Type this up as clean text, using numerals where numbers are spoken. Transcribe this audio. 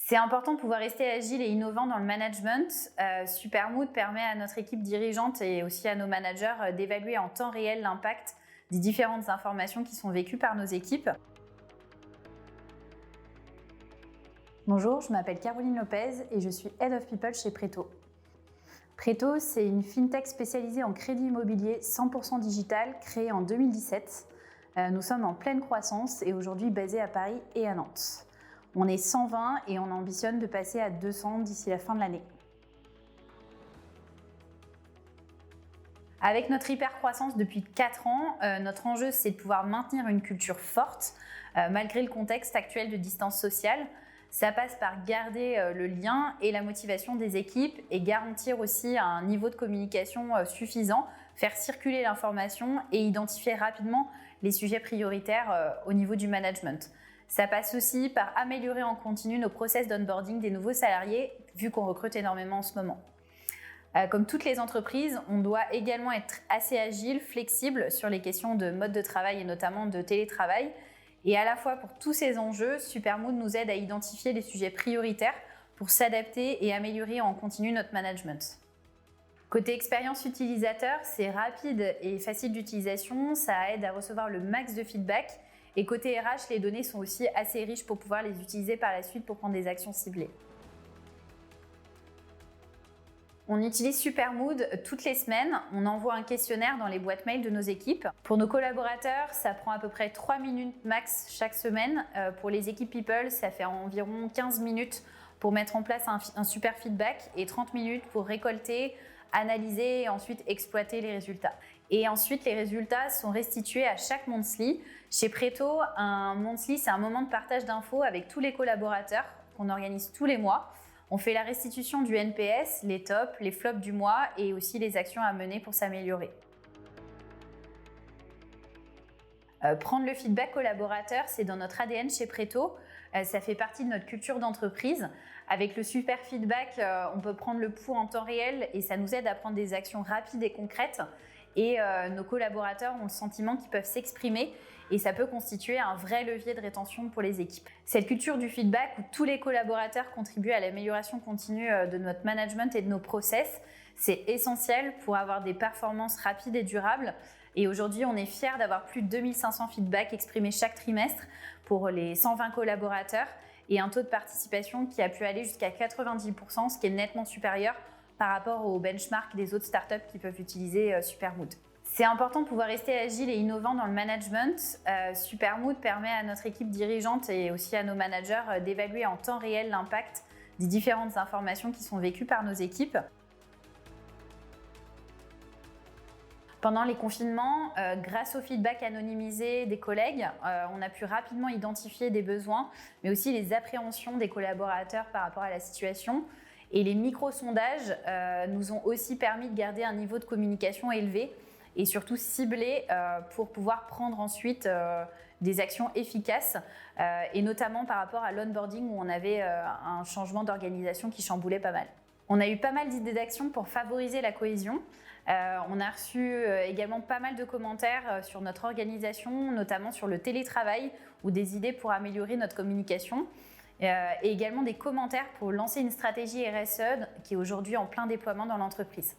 C'est important de pouvoir rester agile et innovant dans le management. Supermood permet à notre équipe dirigeante et aussi à nos managers d'évaluer en temps réel l'impact des différentes informations qui sont vécues par nos équipes. Bonjour, je m'appelle Caroline Lopez et je suis Head of People chez Preto. Preto, c'est une fintech spécialisée en crédit immobilier 100% digital créée en 2017. Nous sommes en pleine croissance et aujourd'hui basés à Paris et à Nantes. On est 120 et on ambitionne de passer à 200 d'ici la fin de l'année. Avec notre hyper-croissance depuis 4 ans, notre enjeu c'est de pouvoir maintenir une culture forte malgré le contexte actuel de distance sociale. Ça passe par garder le lien et la motivation des équipes et garantir aussi un niveau de communication suffisant, faire circuler l'information et identifier rapidement les sujets prioritaires au niveau du management. Ça passe aussi par améliorer en continu nos process d'onboarding des nouveaux salariés, vu qu'on recrute énormément en ce moment. Comme toutes les entreprises, on doit également être assez agile, flexible sur les questions de mode de travail et notamment de télétravail. Et à la fois pour tous ces enjeux, Supermood nous aide à identifier les sujets prioritaires pour s'adapter et améliorer en continu notre management. Côté expérience utilisateur, c'est rapide et facile d'utilisation, ça aide à recevoir le max de feedback. Et côté RH, les données sont aussi assez riches pour pouvoir les utiliser par la suite pour prendre des actions ciblées. On utilise Supermood toutes les semaines. On envoie un questionnaire dans les boîtes mail de nos équipes. Pour nos collaborateurs, ça prend à peu près 3 minutes max chaque semaine. Pour les équipes People, ça fait environ 15 minutes pour mettre en place un super feedback et 30 minutes pour récolter, analyser et ensuite exploiter les résultats. Et ensuite, les résultats sont restitués à chaque monthly. Chez Preto, un monthly, c'est un moment de partage d'infos avec tous les collaborateurs qu'on organise tous les mois. On fait la restitution du NPS, les tops, les flops du mois et aussi les actions à mener pour s'améliorer. Prendre le feedback collaborateur, c'est dans notre ADN chez Preto. Ça fait partie de notre culture d'entreprise. Avec le super feedback, on peut prendre le pouls en temps réel et ça nous aide à prendre des actions rapides et concrètes. Et nos collaborateurs ont le sentiment qu'ils peuvent s'exprimer et ça peut constituer un vrai levier de rétention pour les équipes. Cette culture du feedback où tous les collaborateurs contribuent à l'amélioration continue de notre management et de nos process, c'est essentiel pour avoir des performances rapides et durables. Et aujourd'hui, on est fiers d'avoir plus de 2500 feedbacks exprimés chaque trimestre pour les 120 collaborateurs et un taux de participation qui a pu aller jusqu'à 90%, ce qui est nettement supérieur par rapport aux benchmarks des autres startups qui peuvent utiliser Supermood. C'est important de pouvoir rester agile et innovant dans le management. Supermood permet à notre équipe dirigeante et aussi à nos managers d'évaluer en temps réel l'impact des différentes informations qui sont vécues par nos équipes. Pendant les confinements, grâce au feedback anonymisé des collègues, on a pu rapidement identifier des besoins, mais aussi les appréhensions des collaborateurs par rapport à la situation. Et les micro-sondages nous ont aussi permis de garder un niveau de communication élevé et surtout ciblé pour pouvoir prendre ensuite des actions efficaces et notamment par rapport à l'onboarding où on avait un changement d'organisation qui chamboulait pas mal. On a eu pas mal d'idées d'action pour favoriser la cohésion. On a reçu également pas mal de commentaires sur notre organisation, notamment sur le télétravail ou des idées pour améliorer notre communication. Et également des commentaires pour lancer une stratégie RSE qui est aujourd'hui en plein déploiement dans l'entreprise.